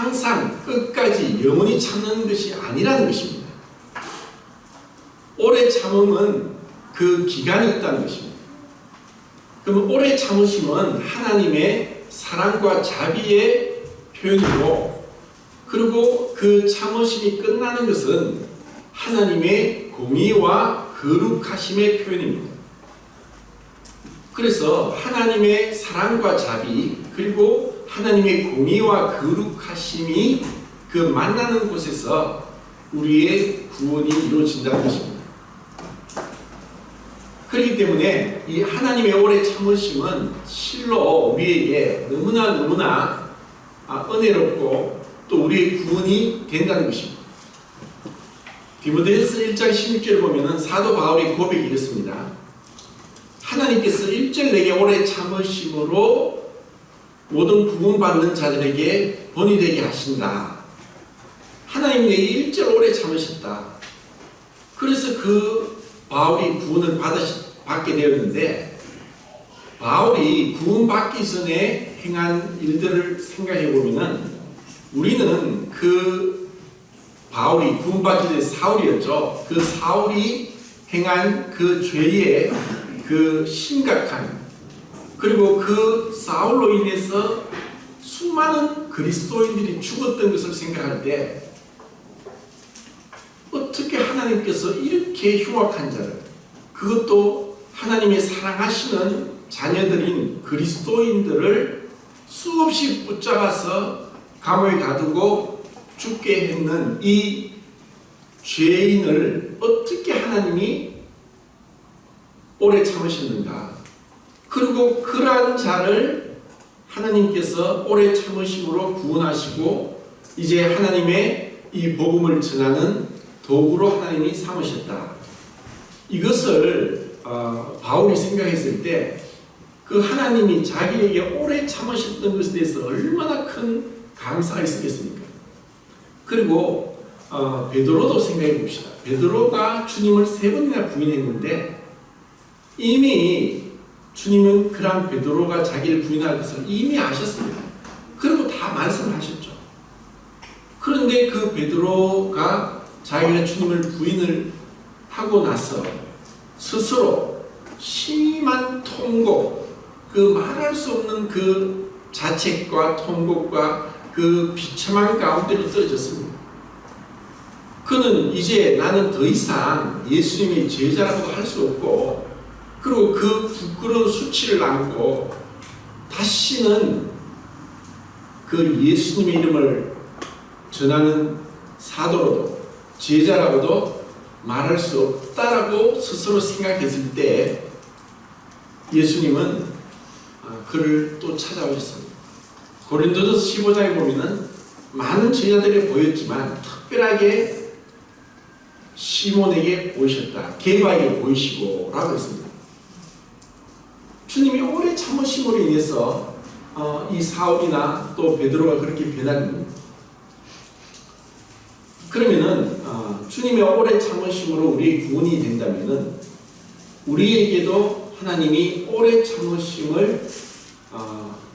항상 끝까지 영원히 참는 것이 아니라는 것입니다. 오래 참음은 그 기간이 있다는 것입니다. 그러면 오래 참으심은 하나님의 사랑과 자비의 표현이고, 그리고 그 참으심이 끝나는 것은 하나님의 공의와 거룩하심의 표현입니다. 그래서 하나님의 사랑과 자비, 그리고 하나님의 공의와 거룩하심이 그 만나는 곳에서 우리의 구원이 이루어진다는 것입니다. 그렇기 때문에 이 하나님의 오래 참으심은 실로 우리에게 너무나 은혜롭고 또 우리의 구원이 된다는 것입니다. 디모데후서 1장 16절을 보면 사도 바울의 고백이 이렇습니다. 하나님께서 일절 내게 오래 참으심으로 모든 구원받는 자들에게 본이 되게 하신다. 하나님 내게 일절 오래 참으셨다. 그래서 그 바울이 구원을 받게 되었는데, 바울이 구원받기 전에 행한 일들을 생각해 보면 우리는 그 바울이 구원받기 전에 사울이었죠. 그 사울이 행한 그 죄의 그 심각한, 그리고 그 사울로 인해서 수많은 그리스도인들이 죽었던 것을 생각할 때 어떻게 하나님께서 이렇게 흉악한 자를, 그것도 하나님의 사랑하시는 자녀들인 그리스도인들을 수없이 붙잡아서 감옥에 가두고 죽게 했는 이 죄인을 어떻게 하나님이 오래 참으셨는가. 그리고 그러한 자를 하나님께서 오래 참으심으로 구원하시고 이제 하나님의 이 복음을 전하는 도구로 하나님이 삼으셨다. 이것을 바울이 생각했을 때 그 하나님이 자기에게 오래 참으셨던 것에 대해서 얼마나 큰 감사가 있었겠습니까? 그리고 베드로도 생각해 봅시다. 베드로가 주님을 3번이나 부인했는데 이미 주님은 그런 베드로가 자기를 부인할 것을 이미 아셨습니다. 그리고 다 말씀하셨죠. 그런데 그 베드로가 자기가 주님을 부인을 하고 나서 스스로 심한 통곡, 그 말할 수 없는 그 자책과 통곡과 그 비참한 가운데로 떨어졌습니다. 그는 이제 나는 더 이상 예수님의 제자라고도 할 수 없고, 그리고 그 부끄러운 수치를 안고 다시는 그 예수님의 이름을 전하는 사도로도 제자라고도 말할 수 없다라고 스스로 생각했을 때 예수님은 그를 또 찾아오셨습니다. 고린도전서 15장에 보면은 많은 제자들이 보였지만 특별하게 시몬에게 보이셨다. 게바에게 보이시고 라고 했습니다. 주님이 오래 참으심으로 인해서 이 사울이나 또 베드로가 그렇게 변한 겁니다. 그러면은 주님의 오래 참으심으로 우리의 구원이 된다면은 우리에게도 하나님이 오래 참으심을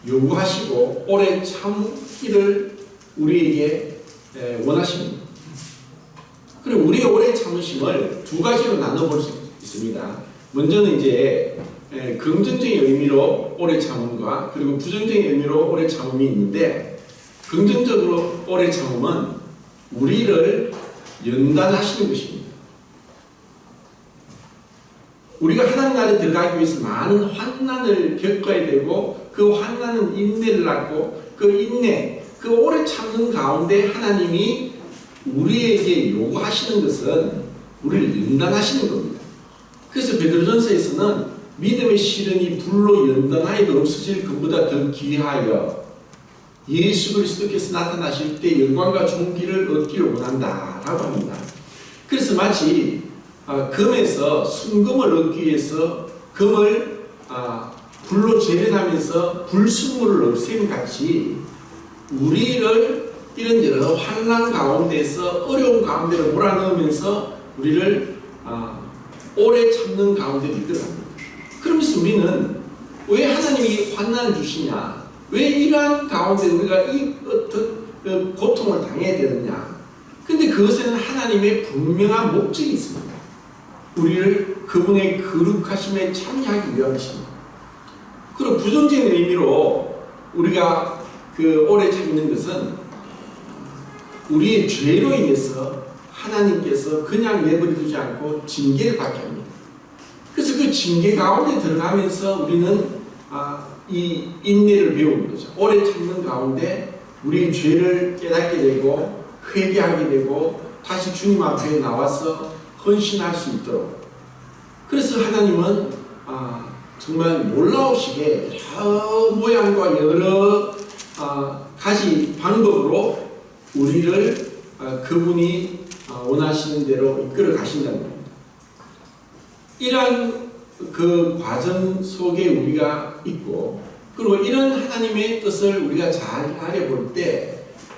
요구하시고 오래 참기를 우리에게 원하십니다. 그리고 우리의 오래 참으심을 두 가지로 나눠볼 수 있습니다. 먼저는 이제 긍정적인 의미로 오래 참음과 그리고 부정적인 의미로 오래 참음이 있는데, 긍정적으로 오래 참음은 우리를 연단하시는 것입니다. 우리가 하나님 나라에 들어가기 위해서 많은 환난을 겪어야 되고, 그 환난은 인내를 낳고, 그 인내, 그 오래 참는 가운데 하나님이 우리에게 요구하시는 것은 우리를 연단하시는 겁니다. 그래서 베드로전서에서는 믿음의 시련이 불로 연단하여도 없어질 것보다 더 귀하여 예수 그리스도께서 나타나실 때 영광과 존귀를 얻기를 원한다 라고 합니다. 그래서 마치 금에서 순금을 얻기 위해서 금을 불로 재련하면서 불순물을 없애는 같이 우리를 이런 여러 환난 가운데서 어려운 가운데로 몰아넣으면서 우리를 오래 참는 가운데로 이끌어갑니다. 그러면서 우리는 왜 하나님이 환난을 주시냐, 왜 이러한 가운데 우리가 그 고통을 당해야 되느냐? 근데 그것에는 하나님의 분명한 목적이 있습니다. 우리를 그분의 거룩하심에 참여하기 위함이십니다. 그리고 부정적인 의미로 우리가 그 오래 참는 것은 우리의 죄로 인해서 하나님께서 그냥 내버려두지 않고 징계를 받게 합니다. 그래서 그 징계 가운데 들어가면서 우리는 이 인내를 배우는 거죠. 오래 참는 가운데 우리의 죄를 깨닫게 되고 회개하게 되고 다시 주님 앞에 나와서 헌신할 수 있도록. 그래서 하나님은 정말 놀라우시게 여러 모양과 여러 가지 방법으로 우리를 그분이 원하시는 대로 이끌어 가신다는 겁니다. 이러한 그 과정 속에 우리가 있고, 그리고 이런 하나님의 뜻을 우리가 잘 알아볼 때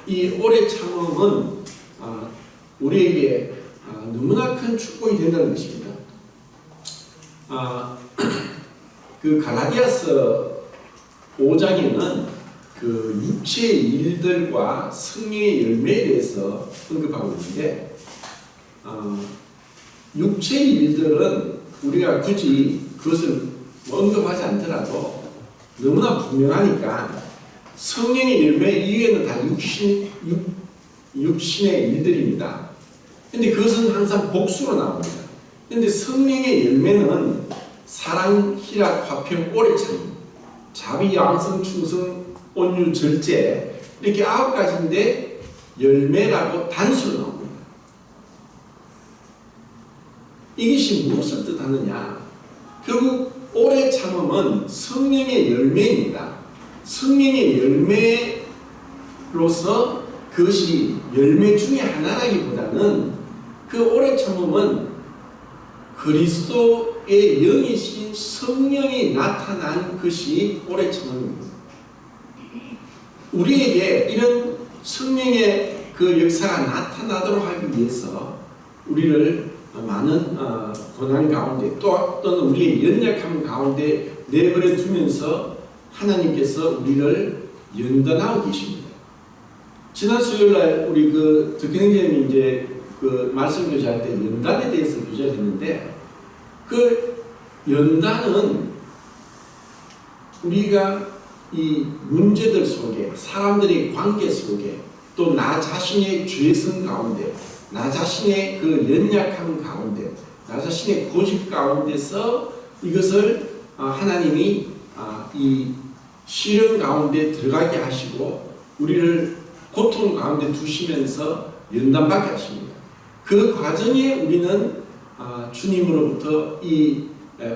이 오래 참음은 우리에게 너무나 큰 축복이 된다는 것입니다. 그 갈라디아서 5장에는 그 육체의 일들과 성령의 열매에 대해서 언급하고 있는데, 육체의 일들은 우리가 굳이 그것을 언급하지 않더라도 너무나 분명하니까 성령의 열매 이외에는 다 육신의 일들입니다. 근데 그것은 항상 복수로 나옵니다. 근데 성령의 열매는 사랑, 희락, 화평, 오래 참, 자비, 양성, 충성, 온유, 절제, 이렇게 9가지인데 열매라고 단수로 나옵니다. 이것이 무엇을 뜻하느냐? 결국 오래 참음은 성령의 열매입니다. 성령의 열매로서 그것이 열매 중에 하나라기보다는 그 오래 참음은 그리스도의 영이신 성령이 나타난 것이 오래 참음입니다. 우리에게 이런 성령의 그 역사가 나타나도록 하기 위해서 우리를 많은 고난 가운데 또는 우리의 연약함 가운데 내버려 두면서 하나님께서 우리를 연단하고 계십니다. 지난 수요일날 우리 그 덕현님이 이제 그 말씀 교제할 때 연단에 대해서 교제를 했는데, 그 연단은 우리가 이 문제들 속에, 사람들의 관계 속에, 또 나 자신의 죄성 가운데, 나 자신의 그 연약함 가운데, 나 자신의 고집 가운데서 이것을 하나님이 이 시련 가운데 들어가게 하시고 우리를 고통 가운데 두시면서 연단받게 하십니다. 그 과정에 우리는 주님으로부터 이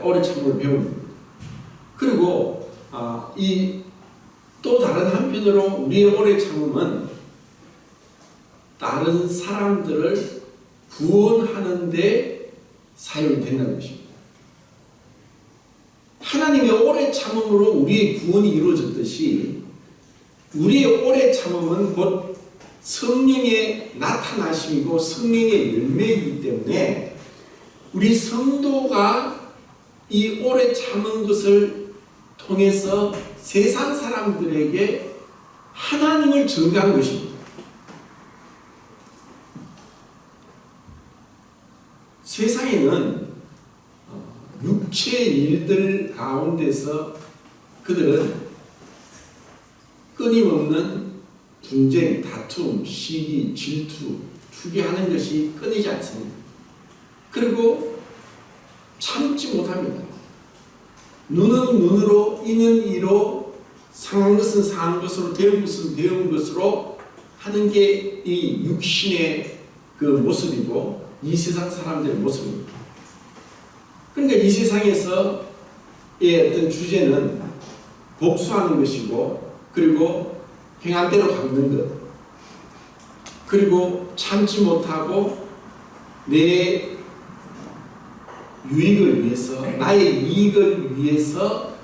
오래 참음을 배웁니다. 그리고 이 또 다른 한편으로 우리의 오래 참음은 다른 사람들을 구원하는 데 사용된다는 것입니다. 하나님의 오래 참음으로 우리의 구원이 이루어졌듯이 우리의 오래 참음은 곧 성령의 나타나심이고 성령의 열매이기 때문에 우리 성도가 이 오래 참은 것을 통해서 세상 사람들에게 하나님을 증거한 것입니다. 세상에는 육체의 일들 가운데서 그들은 끊임없는 분쟁, 다툼, 시기, 질투, 투기하는 것이 끊이지 않습니다. 그리고 참지 못합니다. 눈은 눈으로, 이는 이로, 상한 것은 상한 것으로, 배운 것은 배운 것으로 하는 게 이 육신의 그 모습이고 이 세상 사람들의 모습입니다. 그러니까 이 세상에서의 어떤 주제는 복수하는 것이고, 그리고 행한 대로 갚는 것, 그리고 참지 못하고 내 유익을 위해서, 나의 이익을 위해서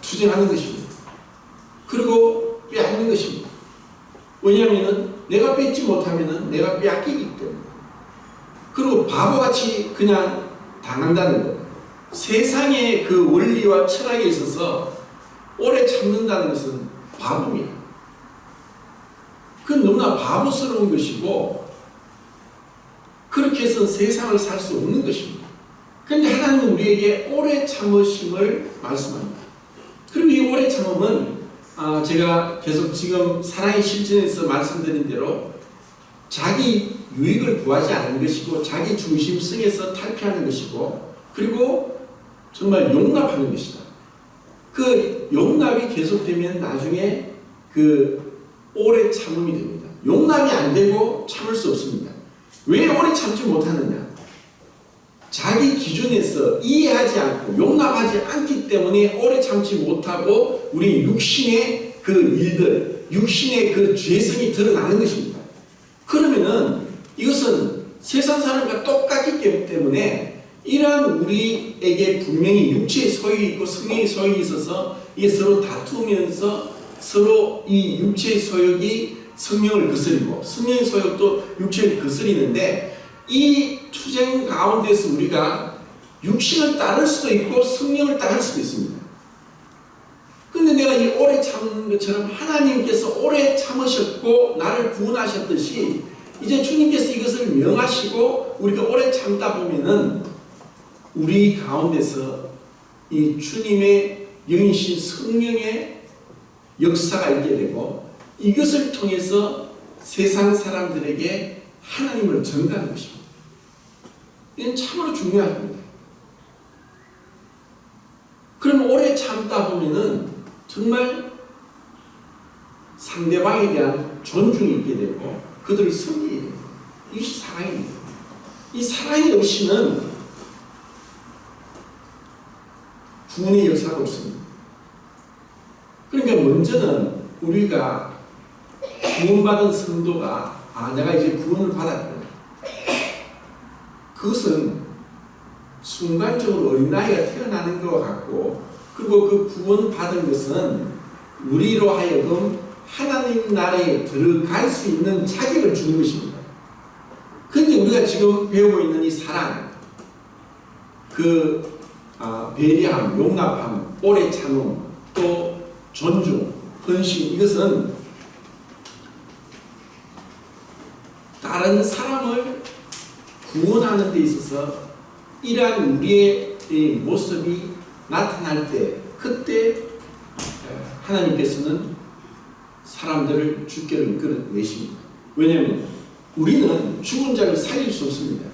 투쟁하는 것입니다. 그리고 빼앗는 것입니다. 왜냐하면 내가 뺏지 못하면 내가 빼앗기기 때문에. 그리고 바보같이 그냥 당한다는 것. 세상의 그 원리와 철학에 있어서 오래 참는다는 것은 바보입니다. 너무나 바보스러운 것이고 그렇게 해서 세상을 살 수 없는 것입니다. 그런데 하나님은 우리에게 오래 참으심을 말씀합니다. 그리고 이 오래 참음은 제가 계속 지금 사랑의 실천에서 말씀드린 대로 자기 유익을 구하지 않는 것이고 자기 중심성에서 탈피하는 것이고 그리고 정말 용납하는 것이다. 그 용납이 계속되면 나중에 그 오래 참음이 됩니다. 용납이 안 되고 참을 수 없습니다. 왜 오래 참지 못하느냐? 자기 기준에서 이해하지 않고 용납하지 않기 때문에 오래 참지 못하고 우리 육신의 그 일들, 육신의 그 죄성이 드러나는 것입니다. 그러면은 이것은 세상 사람과 똑같기 때문에 이러한 우리에게 분명히 육체의 소욕이 있고 성령의 소욕이 있어서 이게 서로 다투면서 서로 이 육체의 소욕이 성령을 거스리고 성령의 소욕도 육체를 거스리는데 이 투쟁 가운데서 우리가 육신을 따를 수도 있고 성령을 따를 수도 있습니다. 근데 내가 이 오래 참는 것처럼 하나님께서 오래 참으셨고 나를 구원하셨듯이 이제 주님께서 이것을 명하시고 우리가 오래 참다 보면은 우리 가운데서 이 주님의 영이신 성령의 역사가 있게 되고 이것을 통해서 세상 사람들에게 하나님을 전가하는 것입니다. 이건 참으로 중요합니다. 그럼 오래 참다 보면은 정말 상대방에 대한 존중이 있게 되고 그들을 섬기게 됩니다. 이것이 사랑입니다. 이 사랑이 없이는 구원의 역사가 없습니다. 그러니까 먼저는 우리가 구원받은 성도가 내가 이제 구원을 받았구나. 그것은 순간적으로 어린아이가 태어나는 것과 같고 그리고 그 구원받은 것은 우리로 하여금 하나님 나라에 들어갈 수 있는 자격을 주는 것입니다. 그런데 우리가 지금 배우고 있는 이 사랑, 배려함, 용납함, 오래 참음, 또 존중, 헌신 이것은 다른 사람을 구원하는 데 있어서 이러한 우리의 모습이 나타날 때 그때 하나님께서는 사람들을 주께로 이끌어내십니다. 왜냐하면 우리는 죽은 자를 살릴 수 없습니다.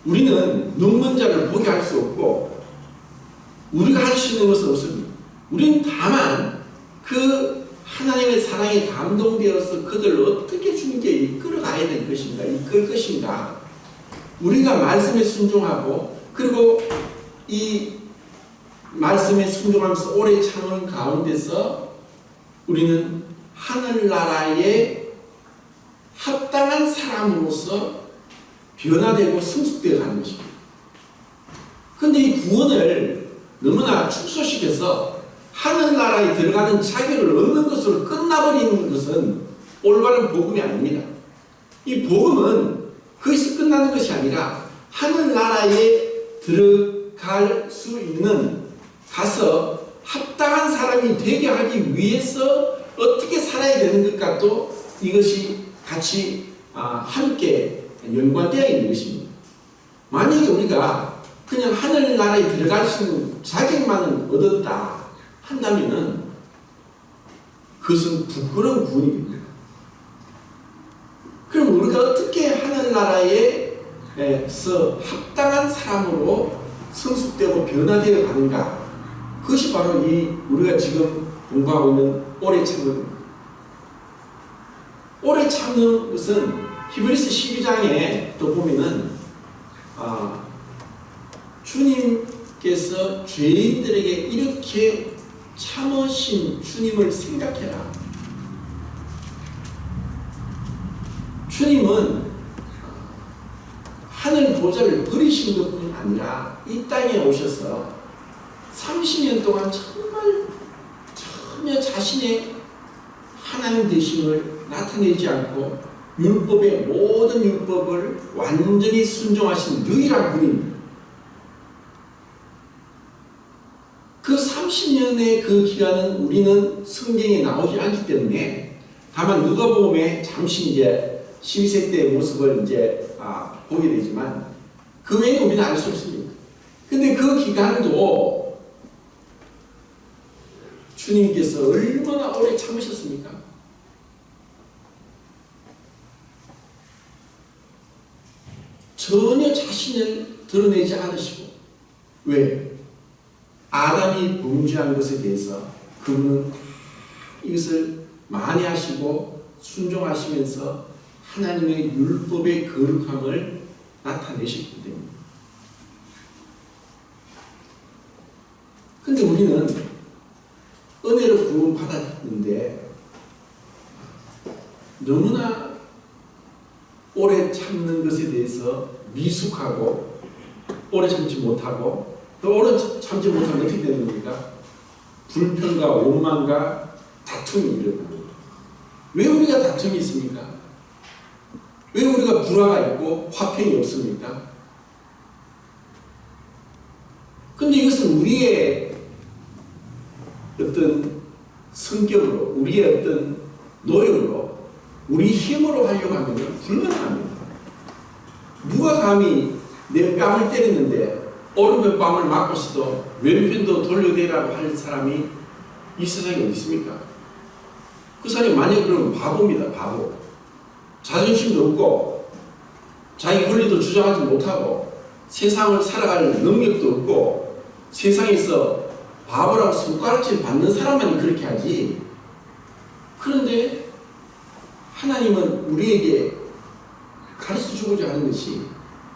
우리는 눈먼 자를 보게 할 수 없고 우리가 할 수 있는 것은 없습니다. 우리는 다만 그 하나님의 사랑에 감동되어서 그들을 어떻게 주님께 이끌어가야 될 것인가, 이끌 것인가. 우리가 말씀에 순종하고 그리고 이 말씀에 순종하면서 오래 참은 가운데서 우리는 하늘나라에 합당한 사람으로서 변화되고 성숙되어 가는 것입니다. 그런데 이 구원을 너무나 축소시켜서 하늘나라에 들어가는 자격을 얻는 것으로 끝나버리는 것은 올바른 복음이 아닙니다. 이 복음은 거기서 끝나는 것이 아니라 하늘나라에 들어갈 수 있는 가서 합당한 사람이 되게 하기 위해서 어떻게 살아야 되는 것과 또 이것이 같이 함께 연관되어 있는 것입니다. 만약에 우리가 그냥 하늘나라에 들어갈 수 있는 자격만은 얻었다 한다면은 그것은 부끄러운 구원입니다. 그럼 우리가 어떻게 하늘나라에서 합당한 사람으로 성숙되고 변화되어 가는가? 그것이 바로 이 우리가 지금 공부하고 있는 오래 참는. 오래 참는 것은 히브리서 12장에 또 보면은 주님께서 죄인들에게 이렇게 참으신 주님을 생각해라. 주님은 하늘 보좌를 버리신 것뿐 아니라 이 땅에 오셔서 30년 동안 정말 전혀 자신의 하나님 되심을 나타내지 않고 율법의 모든 율법을 완전히 순종하신 유일한 분입니다. 그 30년의 그 기간은 우리는 성경에 나오지 않기 때문에 다만 누가복음에 잠시 이제 12세 때의 모습을 이제 보게 되지만 그 외에는 우리는 알 수 없습니다. 근데 그 기간도 주님께서 얼마나 오래 참으셨습니까? 전혀 자신을 드러내지 않으시고, 왜? 아담이 범죄한 것에 대해서 그분은 이것을 만회하시고 순종하시면서 하나님의 율법의 거룩함을 나타내셨기 때문에. 근데 우리는 은혜로 구원받았는데 너무나 오래 참는 것에 대해서 미숙하고 오래 참지 못하고, 또 오래 참지 못하면 어떻게 되는 겁니까? 불평과 원망과 다툼이 일어납니다. 왜 우리가 다툼이 있습니까? 왜 우리가 불화가 있고 화평이 없습니까? 근데 이것은 우리의 어떤 성격으로, 우리의 어떤 노력으로, 우리 힘으로 하려고 하면 불가능합니다. 누가 감히 내 뺨을 때렸는데 오른편 뺨을 맞고서도 왼편도 돌려대라고 할 사람이 이 세상에 어디 있습니까? 그 사람이 만약 그러면 바보입니다. 바보. 자존심도 없고 자기 권리도 주장하지 못하고 세상을 살아갈 능력도 없고 세상에서 바보라고 손가락질 받는 사람만이 그렇게 하지. 그런데 하나님은 우리에게 가르쳐주고자 하는 것이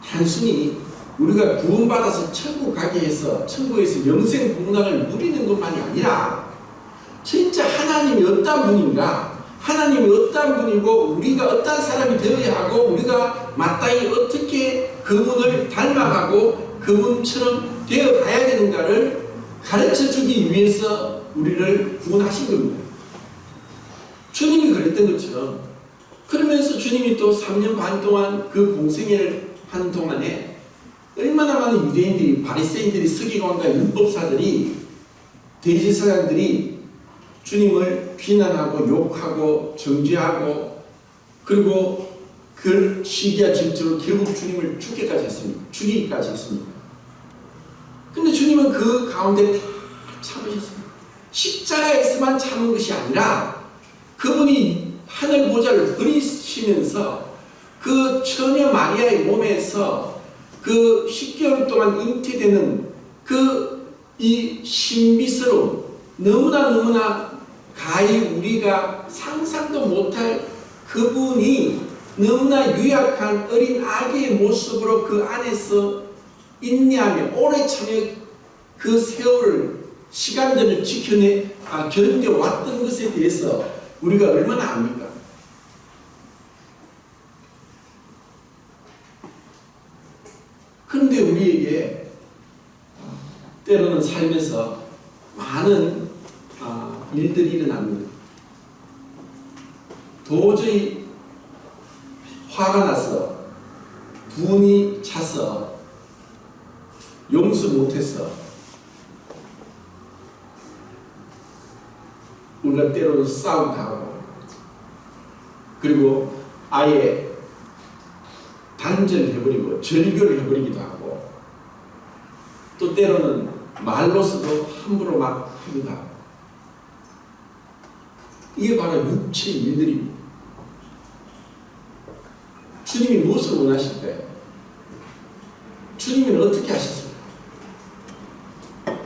단순히 우리가 구원받아서 천국 가게 해서 천국에서 영생 복락을 누리는 것만이 아니라 진짜 하나님이 어떤 분인가, 하나님이 어떤 분이고 우리가 어떤 사람이 되어야 하고 우리가 마땅히 어떻게 그분을 닮아가고 그분처럼 되어가야 되는가를 가르쳐주기 위해서 우리를 구원하신 겁니다. 주님이 그랬던 것처럼, 그러면서 주님이 또 3년 반 동안 그 공생애를 하는 동안에 얼마나 많은 유대인들이, 바리새인들이, 서기관과 율법사들이, 대제사장들이 주님을 비난하고 욕하고 정죄하고 그리고 그 시기와 질투로 결국 주님을 죽기까지 했습니다. 근데 주님은 그 가운데 다 참으셨습니다. 십자가에서만 참은 것이 아니라 그분이 하늘 보좌를 버리시면서 그 처녀 마리아의 몸에서 그 10개월 동안 잉태되는 그 이 신비스러운, 너무나 가히 우리가 상상도 못할 그분이 너무나 유약한 어린 아기의 모습으로 그 안에서 인내하며 오래 참여 그 세월을, 시간들을 견뎌왔던 것에 대해서 우리가 얼마나 압니까? 그런데 우리에게 때로는 살면서 많은 일들이 일어납니다. 도저히 화가 나서, 분이 차서, 용서 못해서 우리가 때로는 싸우고 하고, 그리고 아예 단절해버리고 절교를 해버리기도 하고, 또 때로는 말로서도 함부로 막 하기도 하고, 이게 바로 육체의 일들입니다. 주님이 무엇을 원하실까요? 주님은 어떻게 하셨습니까?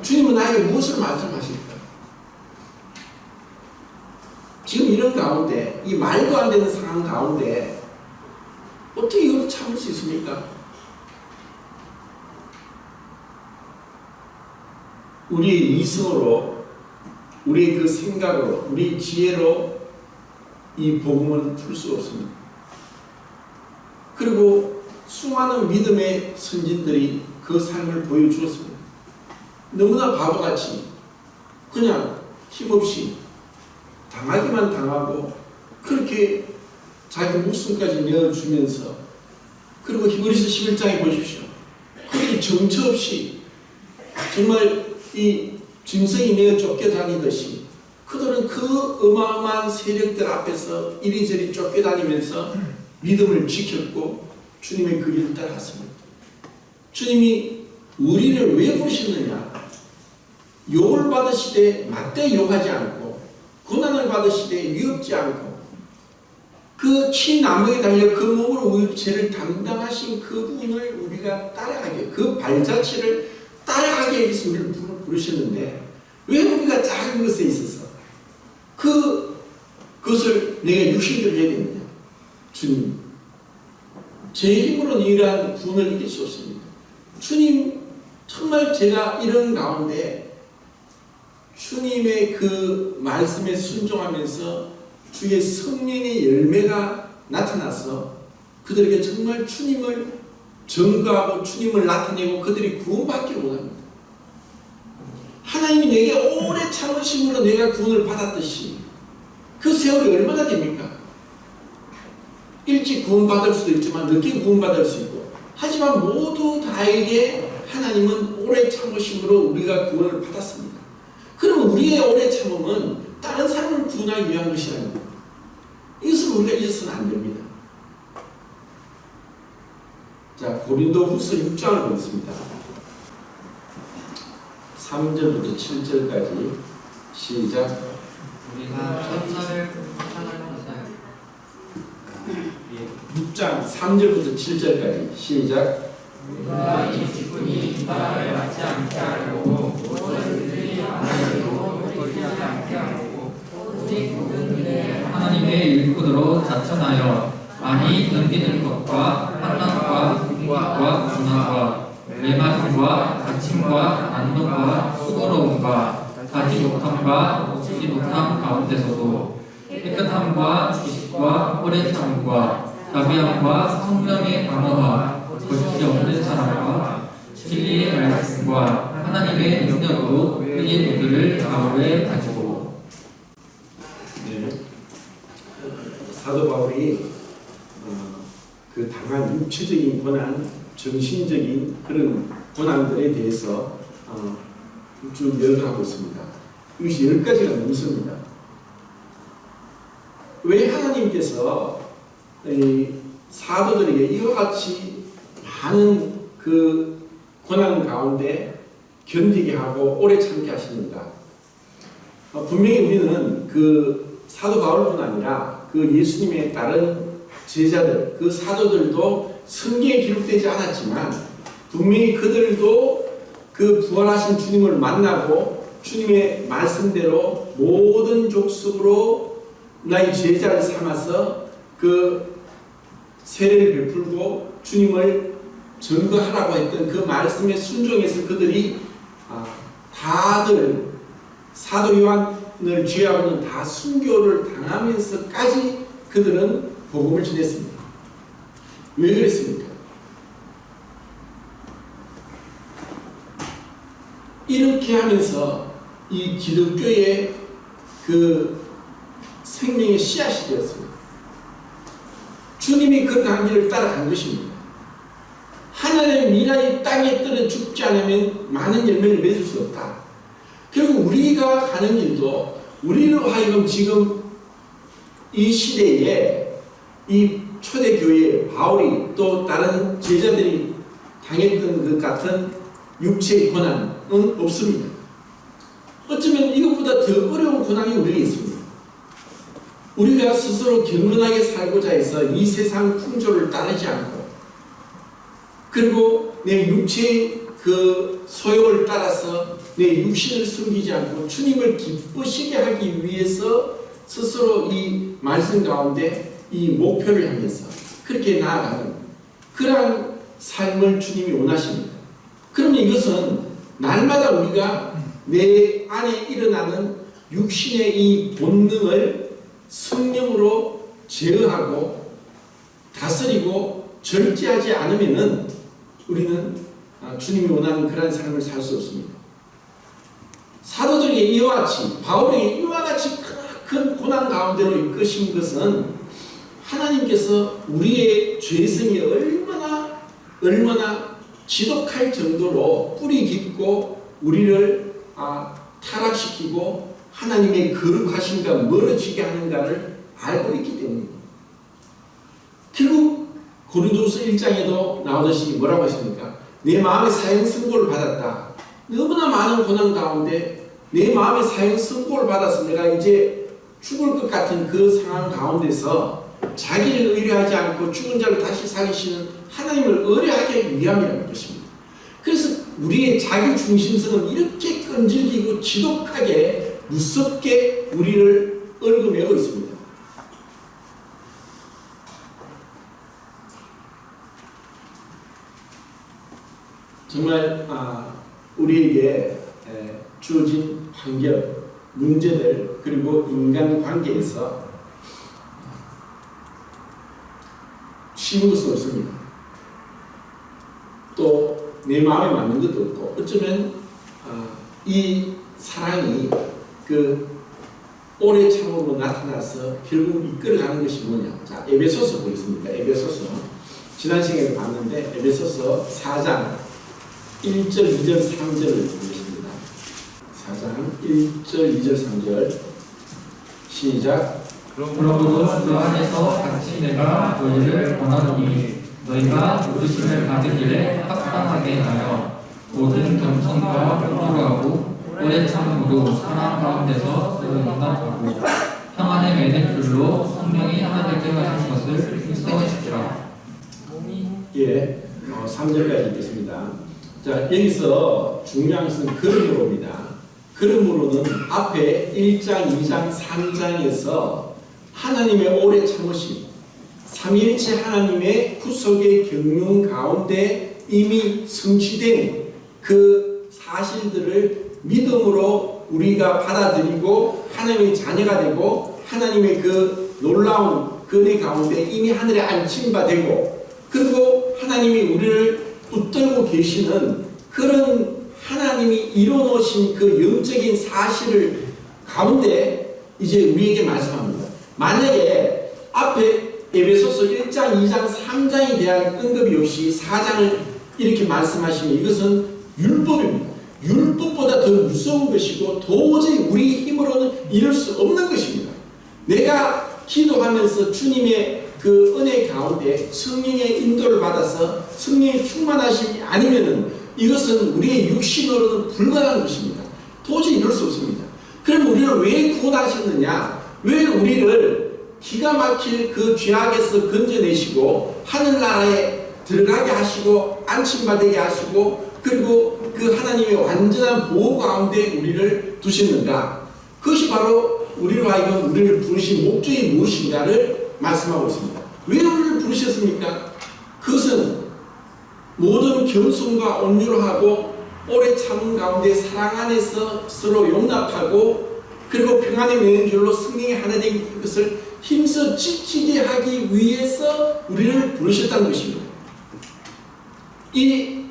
주님은 나에게 무엇을 말씀하실까? 지금 이런 가운데, 이 말도 안 되는 상황 가운데 어떻게 이걸 참을 수 있습니까? 우리의 이성으로, 우리의 그 생각으로, 우리의 지혜로 이 복음을 풀 수 없습니다. 그리고 수많은 믿음의 선진들이 그 삶을 보여주었습니다. 너무나 바보같이 그냥 힘없이 당하기만 당하고 그렇게 자기 목숨까지 내어주면서, 그리고 히브리서 11장에 보십시오. 그렇게 정처 없이 정말 이 짐승이 내어 쫓겨다니듯이 그들은 그 어마어마한 세력들 앞에서 이리저리 쫓겨다니면서 믿음을 지켰고 주님의 그 길을 따랐습니다. 주님이 우리를 왜 부르셨느냐? 욕을 받으시되 맞대 욕하지 않고 고난을 받으시되 위협지 않고 그 친 나무에 달려 그 몸으로 우리 죄를 담당하신 그분을 우리가 따라가게, 그 발자취를 따라가게 위해서 우리를 부르셨는데 왜 우리가 작은 것에 있어서 그것을 내가 육신대로 해야 되느냐? 주님, 제 힘으로는 이러한 구원을 이길 수 없습니다. 주님, 정말 제가 이런 가운데 주님의 그 말씀에 순종하면서 주의 성령의 열매가 나타나서 그들에게 정말 주님을 증거하고 주님을 나타내고 그들이 구원받기를 원합니다. 하나님이 내게 오래 참으심으로 내가 구원을 받았듯이 그 세월이 얼마나 됩니까? 일찍 구원받을 수도 있지만 늦게 구원받을 수 있고, 하지만 모두 다에게 하나님은 오래 참으심으로 우리가 구원을 받았습니다. 그러면 우리의 오래 참음은 다른 사람을 구원하기 위한 것이라는 거예요. 이것을 우리가 잊어서는 안 됩니다. 자, 고린도후서 6장을 보겠습니다. 3절부터 7절까지 시작. 우리가 천사를 찾아가서 6장 3절부터 7절까지 시작. 우리가 이 직분이 나라에 맞지 않게 하려고 모든 일들이 하나님으로 걸리지 않게 하려고 오직 그분들의 하나님의 일꾼으로 자천하여 많이 견디는 것과 환난과 궁과 고난과 매맞음과 다침과 난동과 수고로움과 가지 못함과 얻지 못함 가운데서도 깨끗함과 지식과 오래 참음과 자비함과 성령의 강화와 거짓이 없는 사랑과 진리의 말씀과 하나님의 능력으로 의인 우리를 좌우에 가지고. 네. 사도 바울이 그 당한 육체적인 고난, 정신적인 그런 고난들에 대해서 쭉 열거하고 있습니다. 이것이 10가지가 넘습니다. 왜 하나님께서 사도들에게 이와 같이 많은 그 고난 가운데 견디게 하고 오래 참게 하시는가? 분명히 우리는 그 사도 바울뿐 아니라 그 예수님의 다른 제자들, 그 사도들도 성경에 기록되지 않았지만 분명히 그들도 그 부활하신 주님을 만나고 주님의 말씀대로 모든 족속으로 나의 제자를 삼아서 그 세례를 베풀고 주님을 증거하라고 했던 그 말씀에 순종해서 그들이 다들 사도 요한을 제외하고는 다 순교를 당하면서까지 그들은 복음을 전했습니다. 왜 그랬습니까? 이렇게 하면서 이 기독교의 그 생명의 씨앗이 되었습니다. 주님이 그 강길을 따라간 것입니다. 하나님의 미라의 땅에 떨어 죽지 않으면 많은 열매를 맺을 수 없다. 결국 우리가 가는 길도 우리로 하여금 지금 이 시대에 이 초대교회 바울이 또 다른 제자들이 당했던 그 같은 육체의 고난은 없습니다. 어쩌면 이것보다 더 어려운 고난이 우리에게 있습니다. 우리가 스스로 경건하게 살고자 해서 이 세상 풍조를 따르지 않고 그리고 내 육체의 그 소욕을 따라서 내 육신을 숨기지 않고 주님을 기쁘시게 하기 위해서 스스로 이 말씀 가운데 이 목표를 향해서 그렇게 나아가는 그러한 삶을 주님이 원하십니다. 그러면 이것은 날마다 우리가 내 안에 일어나는 육신의 이 본능을 성령으로 제어하고 다스리고 절제하지 않으면은 우리는 주님이 원하는 그런 삶을 살 수 없습니다. 사도들에게 이와 같이 바울에게 이와 같이 큰 고난 가운데로 이끄신 것은 하나님께서 우리의 죄성이 얼마나 지독할 정도로 뿌리 깊고 우리를 타락시키고 하나님의 거룩하심과 멀어지게 하는가를 알고 있기 때문입니다. 결국 고린도서 1장에도 나오듯이 뭐라고 했습니까? 내 마음의 사형 선고를 받았다. 너무나 많은 고난 가운데 내 마음의 사형 선고를 받아서 내가 이제 죽을 것 같은 그 상황 가운데서 자기를 의뢰하지 않고 죽은 자를 다시 살리시는 하나님을 의뢰하기 위함이라는 것입니다. 그래서 우리의 자기 중심성은 이렇게 끈질기고 지독하게 무섭게 우리를 얽어매고 있습니다. 정말 우리에게 주어진 환경, 문제들 그리고 인간관계에서 쉬운 것은 없습니다. 또 내 마음에 맞는 것도 없고 어쩌면 이 사랑이 그 오래 참음으로 나타나서 결국 이끌어가는 것이 뭐냐. 자, 에베소서 보겠습니다. 에베소서 지난 시간에 봤는데 에베소서 4장 1절, 2절, 3절을 보겠습니다. 4장 1절, 2절, 3절 시작. 그러므로 주 안에서 같이 내가 너희를 권하노니 너희가 부르심을 받은 일에 합당하게 하여 모든 겸손과 온유하고 오래 참음으로 사랑 가운데서 서로 용납하고 평안의 맺음줄로 성령이 하나 되게 하신 것을 힘써주시라. 예, 3절까지 읽겠습니다. 자, 여기서 중요한 것은 그러므로입니다. 그러므로는 앞에 1장, 2장, 3장에서 하나님의 오래 참으심, 삼위일체 하나님의 구속의 경륜 가운데 이미 성취된 그 사실들을 믿음으로 우리가 받아들이고 하나님의 자녀가 되고 하나님의 그 놀라운 은혜 가운데 이미 하늘에 안친 바 되고 그리고 하나님이 우리를 붙들고 계시는 그런 하나님이 이뤄놓으신 그 영적인 사실을 가운데 이제 우리에게 말씀합니다. 만약에 앞에 에베소서 1장, 2장, 3장에 대한 언급이 없이 4장을 이렇게 말씀하시면 이것은 율법입니다. 율법보다 더 무서운 것이고 도저히 우리 힘으로는 이룰 수 없는 것입니다. 내가 기도하면서 주님의 그 은혜 가운데 성령의 인도를 받아서 성령의 충만하심이 아니면은 이것은 우리의 육신으로는 불가능한 것입니다. 도저히 이룰 수 없습니다. 그럼 우리를 왜 구원하셨느냐? 왜 우리를 기가 막힐 그 죄악에서 건져내시고 하늘나라에 들어가게 하시고 안침받게 하시고 그리고 그 하나님의 완전한 보호 가운데 우리를 두셨는가? 그것이 바로 우리로 하여금 우리를 부르신 목적이 무엇인가를 말씀하고 있습니다. 왜 우리를 부르셨습니까? 그것은 모든 겸손과 온유로 하고 오래 참음 가운데 사랑 안에서 서로 용납하고 그리고 평안의 맺음줄로 성령이 하나 된 것을 힘써 지키게 하기 위해서 우리를 부르셨다는 것입니다. 이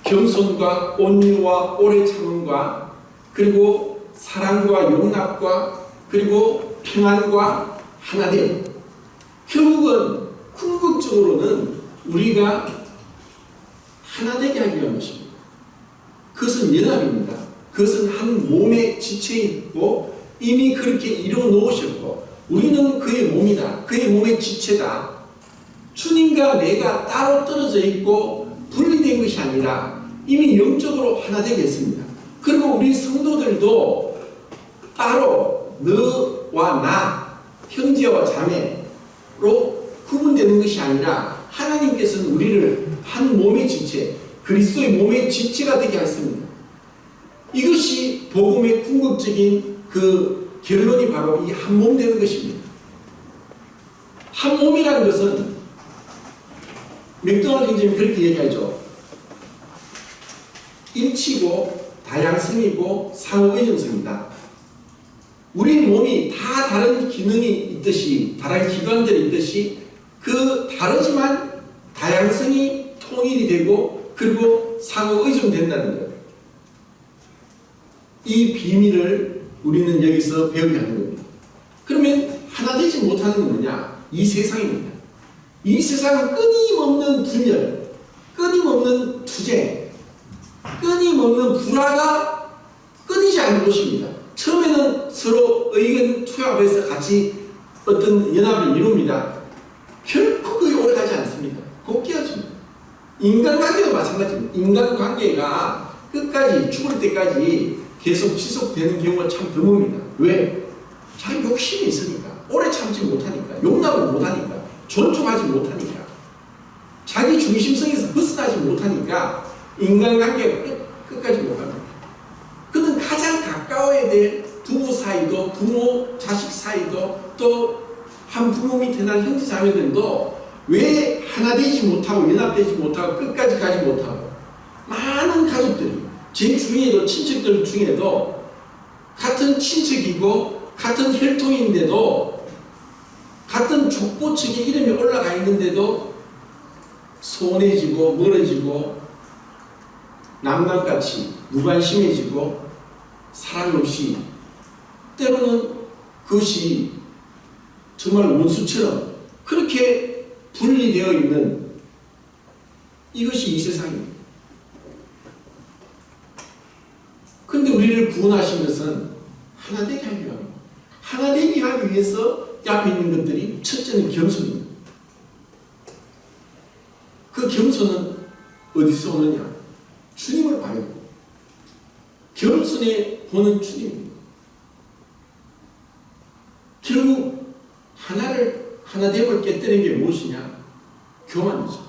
겸손과 온유와 오래 참음과 그리고 사랑과 용납과 그리고 평안과 하나됨, 결국은 궁극적으로는 우리가 하나 되게 하기 위한 것입니다. 그것은 연합입니다. 그것은 한 몸의 지체이고 이미 그렇게 이루어 놓으셨고 우리는 그의 몸이다. 그의 몸의 지체다. 주님과 내가 따로 떨어져 있고 분리된 것이 아니라 이미 영적으로 하나 되게 했습니다. 그리고 우리 성도들도 따로 너와 나, 형제와 자매로 구분되는 것이 아니라 하나님께서는 우리를 한 몸의 지체, 그리스도의 몸의 지체가 되게 하셨습니다. 이것이 복음의 궁극적인 그 결론이 바로 이 한 몸 되는 것입니다. 한 몸이라는 것은 맥도날드 형제님이 그렇게 얘기하죠. 일치고 다양성이고 상호의존성이다. 우리 몸이 다 다른 기능이 있듯이 다른 기관들이 있듯이 그 다르지만 다양성이 통일이 되고 그리고 상호의존된다는 것. 이 비밀을 우리는 여기서 배우게 하는 겁니다. 그러면 하나 되지 못하는 건 뭐냐? 이 세상입니다. 이 세상은 끊임없는 분열, 끊임없는 투쟁, 끊임없는 불화가 끊이지 않는 것입니다. 처음에는 서로 의견 투합해서 같이 어떤 연합을 이룹니다. 결코 그게 오래 가지 않습니다. 곧 깨어집니다. 인간관계도 마찬가지입니다. 인간관계가 끝까지 죽을 때까지 계속 지속되는 경우가 참 드뭅니다. 왜? 자기 욕심이 있으니까, 오래 참지 못하니까, 용납을 못하니까, 존중하지 못하니까, 자기 중심성에서 벗어나지 못하니까 인간관계가 끝까지 못 갑니다. 그는 가장 가까워야 될 부부 사이도, 부모, 자식 사이도, 또 한 부모 밑에 난 형제 자매들도 왜 하나 되지 못하고 연합되지 못하고 끝까지 가지 못하고, 많은 가족들이 제 주위에도, 친척들 중에도 같은 친척이고 같은 혈통인데도, 같은 족보책에 이름이 올라가 있는데도 소원해지고 멀어지고 남남같이 무관심해지고 사랑 없이, 때로는 그것이 정말 원수처럼 그렇게 분리되어 있는, 이것이 이 세상입니다. 그런데 우리를 구원하신 것은 하나 되게 하기 위함. 하나 되게 하기 위해서 앞에 있는 것들이, 첫째는 겸손입니다. 그 겸손은 어디서 오느냐? 주님을 봐야 됩니다. 겸손에 보는 주님입니다. 결국 하나됨을 깨뜨리는 게 무엇이냐? 교만이죠.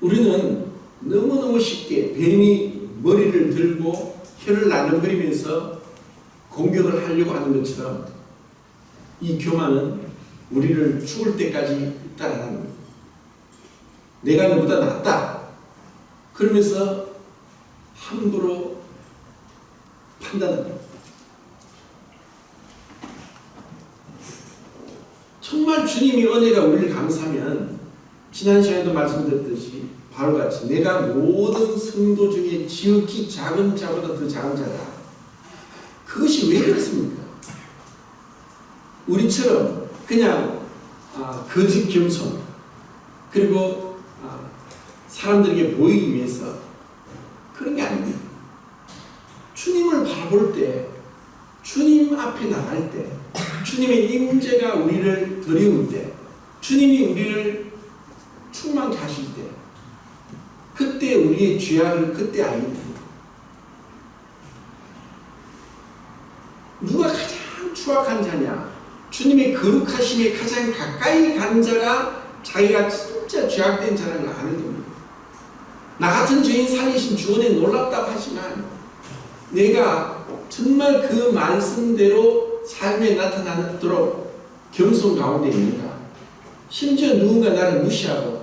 우리는 너무너무 쉽게 뱀이 머리를 들고 혀를 날름거리면서 공격을 하려고 하는 것처럼, 이 교만은 우리를 죽을 때까지 따라가는 겁니다. 내가 너보다 낫다 그러면서 함부로 판단합니다. 정말 주님이 은혜가 우리를 감사하면, 지난 시간에도 말씀드렸듯이 바로같이 내가 모든 성도 중에 지극히 작은 자보다 더 작은 자다. 그것이 왜 그렇습니까? 우리처럼 그냥 거짓 겸손, 그리고 사람들에게 보이기 위해서 그런 게 아닙니다. 주님을 바라볼 때, 주님 앞에 나갈 때, 주님의 임재가 우리를 드리울 때, 주님이 우리를 충만케 하실 때, 그때 우리의 죄악을 그때 알게 됩니다. 누가 가장 추악한 자냐? 주님의 거룩하심에 가장 가까이 간 자가 자기가 진짜 죄악된 자라는 걸 아는 겁니다. 나 같은 죄인 살리신 주 은혜 놀랍다고 하지만, 내가 정말 그 말씀대로 삶에 나타나도록 겸손 가운데 있는가? 심지어 누군가 나를 무시하고,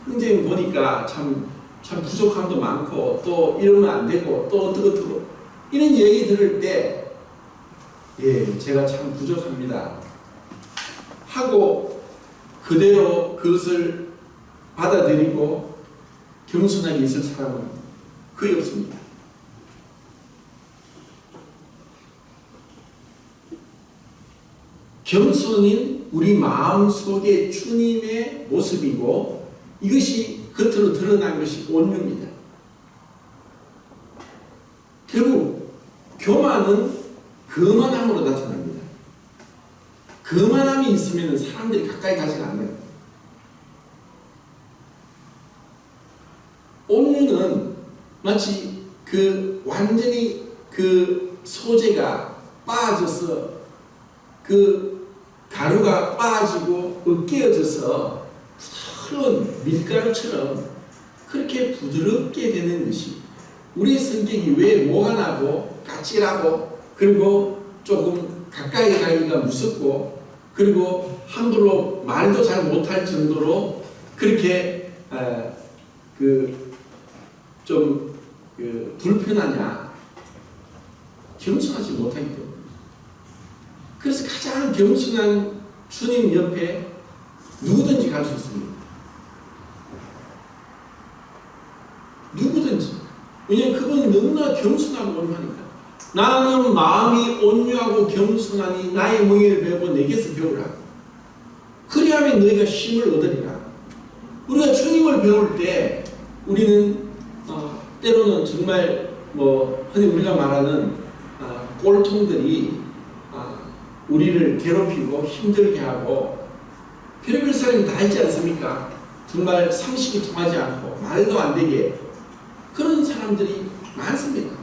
형제님 보니까 참 부족함도 많고, 또 이러면 안 되고, 또 어떻고 이런 얘기 들을 때, 예, 제가 참 부족합니다 하고 그대로 그것을 받아들이고 겸손하게 있을 사람은 거의 없습니다. 겸손인 우리 마음속의 주님의 모습이고, 이것이 겉으로 드러난 것이 온유입니다. 결국 교만은 거만함으로 나타납니다. 거만함이 있으면 사람들이 가까이 가지 않아요. 온유는 마치 완전히 소재가 빠져서 가루가 빠지고 으깨어져서 부드러운 밀가루처럼 그렇게 부드럽게 되는 것이, 우리의 성격이 왜 뭐가 나고 까칠하고, 그리고 조금 가까이 가기가 무섭고, 그리고 함부로 말도 잘 못할 정도로 그렇게 불편하냐? 겸손하지 못하기 때문에. 그래서 가장 겸손한 주님 옆에 누구든지 갈 수 있습니다. 누구든지. 왜냐하면 그분은 너무나 겸손하고 온유하니까. 나는 마음이 온유하고 겸손하니 나의 멍에를 배우고 내게서 배우라. 그리하면 너희가 힘을 얻으리라. 우리가 주님을 배울 때 우리는 때로는 정말 흔히 우리가 말하는 꼴통들이 우리를 괴롭히고 힘들게 하고 별의별 사람이 다 있지 않습니까? 정말 상식이 통하지 않고 말도 안 되게 그런 사람들이 많습니다.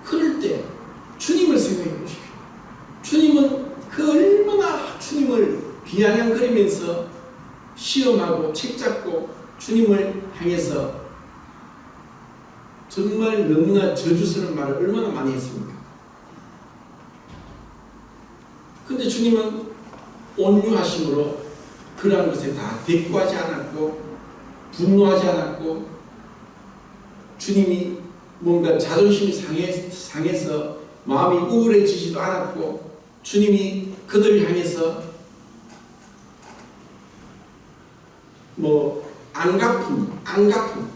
그럴 때 주님을 생각해 보십시오. 주님은 그 얼마나 주님을 비아냥거리면서 시험하고 책잡고 주님을 향해서 정말 너무나 저주스러운 말을 얼마나 많이 했습니까? 근데 주님은 온유하심으로 그러한 것에 다 대꾸하지 않았고 분노하지 않았고 주님이 뭔가 자존심이 상해서 마음이 우울해지지도 않았고 주님이 그들을 향해서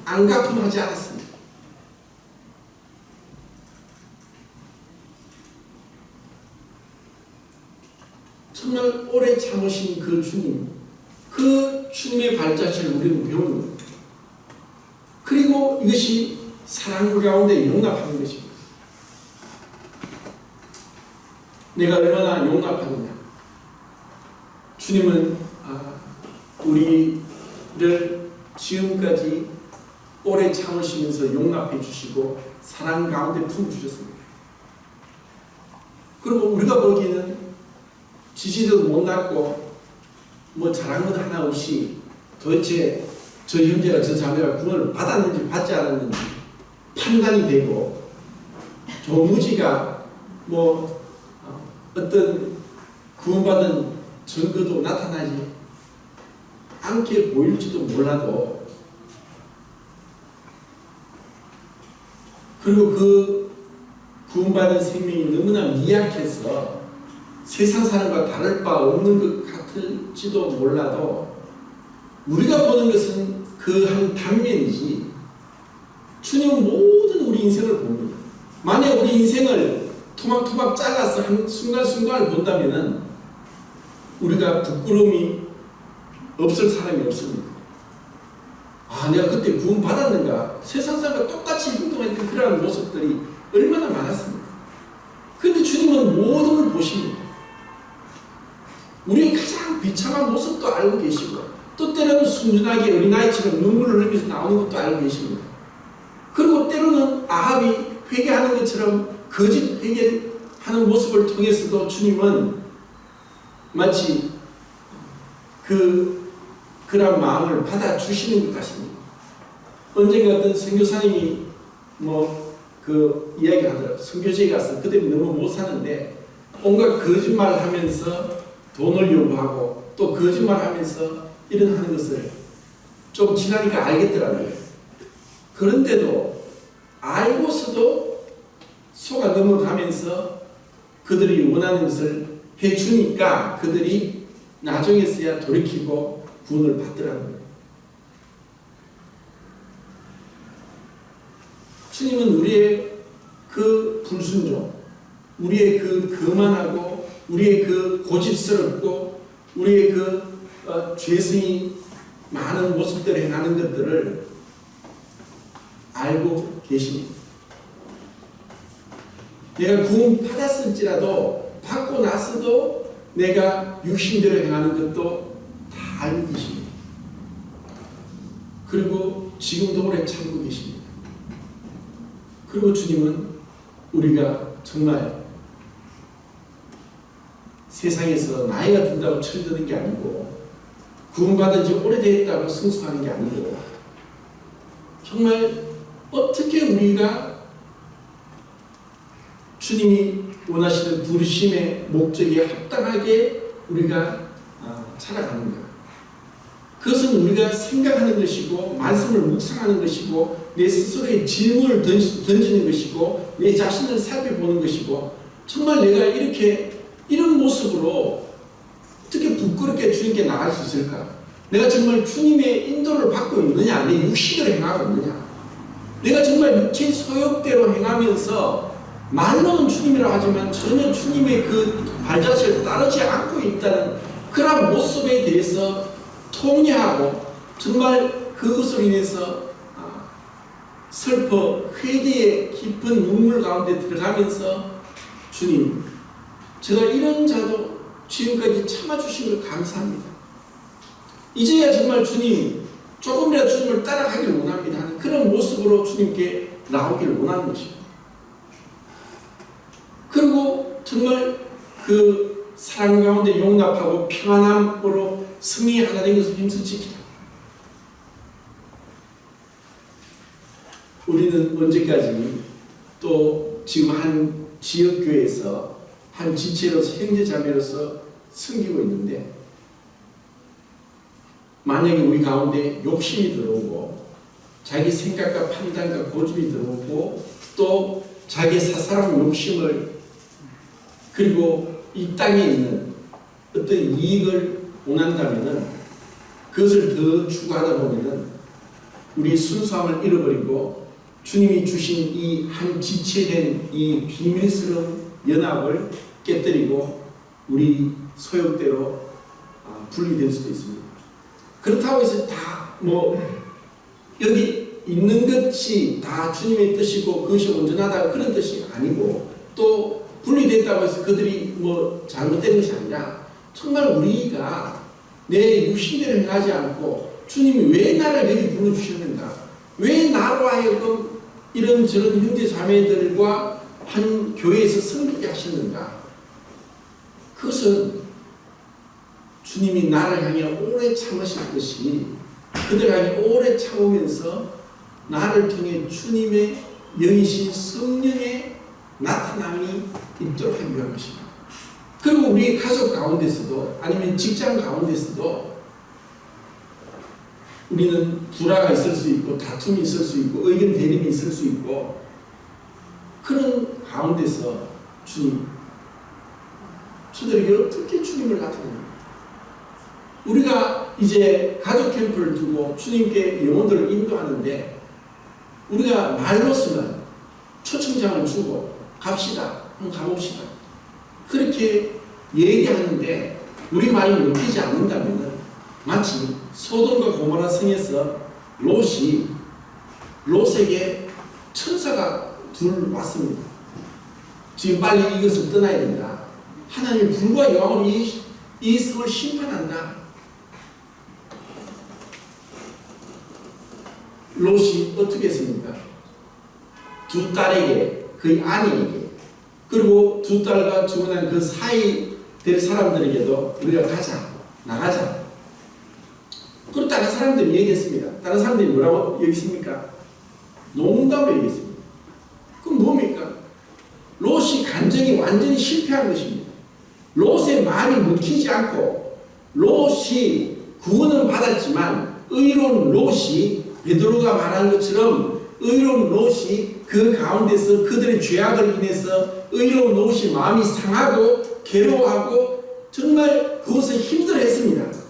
안갚음 하지 않았습니다. 정말 오래 참으신 그 주님, 그 주님의 발자취를 우리는 배우는 겁니다. 그리고 이것이 사랑 가운데 용납하는 것입니다. 내가 얼마나 용납하느냐. 주님은 우리를 지금까지 오래 참으시면서 용납해 주시고 사랑 가운데 품주셨습니다. 그리고 우리가 보기에는 지지도 못났고 잘한 것 하나 없이 도대체 저 형제가 저 자매가 구원을 받았는지 받지 않았는지 판단이 되고 조무지가 어떤 구원받은 증거도 나타나지 않게 보일지도 몰라도 그리고 그 구원받은 생명이 너무나 미약해서 세상 사람과 다를 바 없는 것 같을지도 몰라도 우리가 보는 것은 그 한 단면이지 주님은 모든 우리 인생을 봅니다. 만약 우리 인생을 토막토막 잘라서 한 순간순간을 본다면 우리가 부끄러움이 없을 사람이 없습니다. 내가 그때 구원 받았는가? 세상 사람과 똑같이 행동하니까 그러한 모습들이 얼마나 많았습니까? 그런데 주님은 모든 걸 보십니다. 우리의 가장 비참한 모습도 알고 계시고 또 때로는 순진하게 어린아이처럼 눈물을 흘리면서 나오는 것도 알고 계십니다. 그리고 때로는 아합이 회개하는 것처럼 거짓 회개하는 모습을 통해서도 주님은 마치 그런 마음을 받아주시는 것 같습니다. 언젠가 어떤 선교사님이 이야기 하더라고요. 선교지에 가서 그들이 너무 못 사는데 온갖 거짓말을 하면서 돈을 요구하고 또 거짓말을 하면서 이런 하는 것을 좀 지나니까 알겠더라고요. 그런데도 알고서도 속아 넘어가면서 그들이 원하는 것을 해주니까 그들이 나중에서야 돌이키고 구원을 받더라고요. 주님은 우리의 그 불순종, 우리의 그 거만하고 우리의 그 고집스럽고 우리의 그 죄성이 많은 모습들을 행하는 것들을 알고 계십니다. 내가 구원 받았을지라도 받고 나서도 내가 육신대로 행하는 것도 다 알고 계십니다. 그리고 지금도 오래 참고 계십니다. 그리고 주님은 우리가 정말 세상에서 나이가 든다고 철드는 게 아니고 구원받은 지 오래됐다고 승소하는 게 아니고 정말 어떻게 우리가 주님이 원하시는 부르심의 목적에 합당하게 우리가 살아가는가. 그것은 우리가 생각하는 것이고 말씀을 묵상하는 것이고 내 스스로의 질문을 던지는 것이고 내 자신을 살펴보는 것이고 정말 내가 이런 모습으로 어떻게 부끄럽게 주님께 나갈 수 있을까? 내가 정말 주님의 인도를 받고 있느냐? 내 육신대로 행하고 있느냐? 내가 정말 육체의 소욕대로 행하면서 말로는 주님이라고 하지만 전혀 주님의 그 발자취를 따르지 않고 있다는 그런 모습에 대해서 통회하고 정말 그것으로 인해서 슬퍼 회개의 깊은 눈물 가운데 들어가면서 주님, 제가 이런 자도 지금까지 참아주신 걸 감사합니다. 이제야 정말 주님, 조금이라도 주님을 따라가기를 원합니다 하는 그런 모습으로 주님께 나오기를 원하는 것입니다. 그리고 정말 그 사랑 가운데 용납하고 평안함으로 승리 하나 된 것을 힘쓰지 기도합니다. 우리는 언제까지 또 지금 한 지역교회에서 한 지체로서 형제자매로서 섬기고 있는데, 만약에 우리 가운데 욕심이 들어오고 자기 생각과 판단과 고집이 들어오고 또 자기 사사로운 욕심을, 그리고 이 땅에 있는 어떤 이익을 원한다면은 그것을 더 추구하다 보면은 우리 순수함을 잃어버리고 주님이 주신 이 한 지체된 이 비밀스러운 연합을 깨뜨리고 우리 소욕대로 분리될 수도 있습니다. 그렇다고 해서 다 여기 있는 것이 다 주님의 뜻이고 그것이 온전하다 그런 뜻이 아니고, 또 분리됐다고 해서 그들이 잘못된 것이 아니라 정말 우리가 내 육신대로 행하지 않고 주님이 왜 나를 여기 불러주셨는가, 왜 나로 하여금 이런저런 형제 자매들과 한 교회에서 섬기게 하셨는가, 그것은 주님이 나를 향해 오래 참으실 것이 그들 향해 오래 참으면서 나를 통해 주님의 영이신 성령의 나타남이 있도록 하기 위한 것입니다. 그리고 우리 가족 가운데서도 아니면 직장 가운데서도 우리는 불화가 있을 수 있고 다툼이 있을 수 있고 의견 대립이 있을 수 있고, 그런 가운데서 주님, 저들에게 어떻게 주님을 나타냅니까? 우리가 이제 가족 캠프를 두고 주님께 영혼들을 인도하는데 우리가 말로서는 초청장을 주고 갑시다, 한번 가봅시다, 그렇게 얘기하는데 우리 말이 먹히지 않는다면 마치 소돔과 고모라 성에서 롯에게 천사가 둘 왔습니다. 지금 빨리 이것을 떠나야 된다. 하나님이 불과 여왕으로 이 성을 심판한다. 롯이 어떻게 했습니까? 두 딸에게, 그의 아내에게, 그리고 두 딸과 주문한 그 사이 될 사람들에게도 우리가 가자, 나가자. 그리고 다른 사람들이 얘기했습니다. 다른 사람들이 뭐라고 얘기했습니까? 농담으로 얘기했습니다. 그럼 뭡니까? 롯이 간정이 완전히 실패한 것입니다. 롯의 말이 먹히지 않고 롯이 구원은 받았지만 의로운 롯이 베드로가 말한 것처럼 의로운 롯이 그 가운데서 그들의 죄악을 인해서 의로운 롯이 마음이 상하고 괴로워하고 정말 그것을 힘들어했습니다.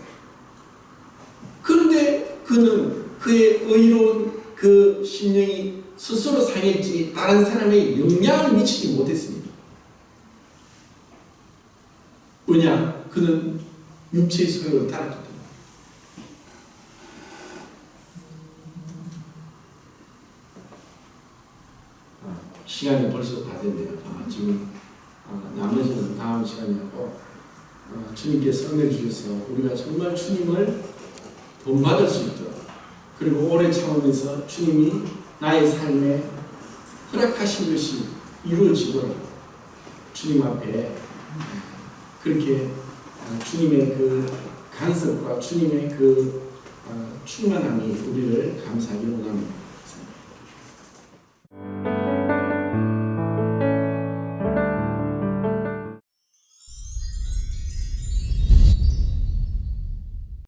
그런데 그는 그의 의로운 그 심령이 스스로 상했지 다른 사람에게 영향을 미치지 못했습니다. 왜냐? 그는 육체의 소욕을 따랐기 때문에. 시간이 벌써 다 됐네요. 지금 나머지는 다음 시간에 하고, 주님께서 은혜 주셔서 우리가 정말 주님을 본받을 수 있도록, 그리고 오래 참으면서 주님이 나의 삶에 허락하신 것이 이루어지도록 주님 앞에 그렇게 주님의 그 간섭과 주님의 그 충만함이 우리를 감사하기 원합니다.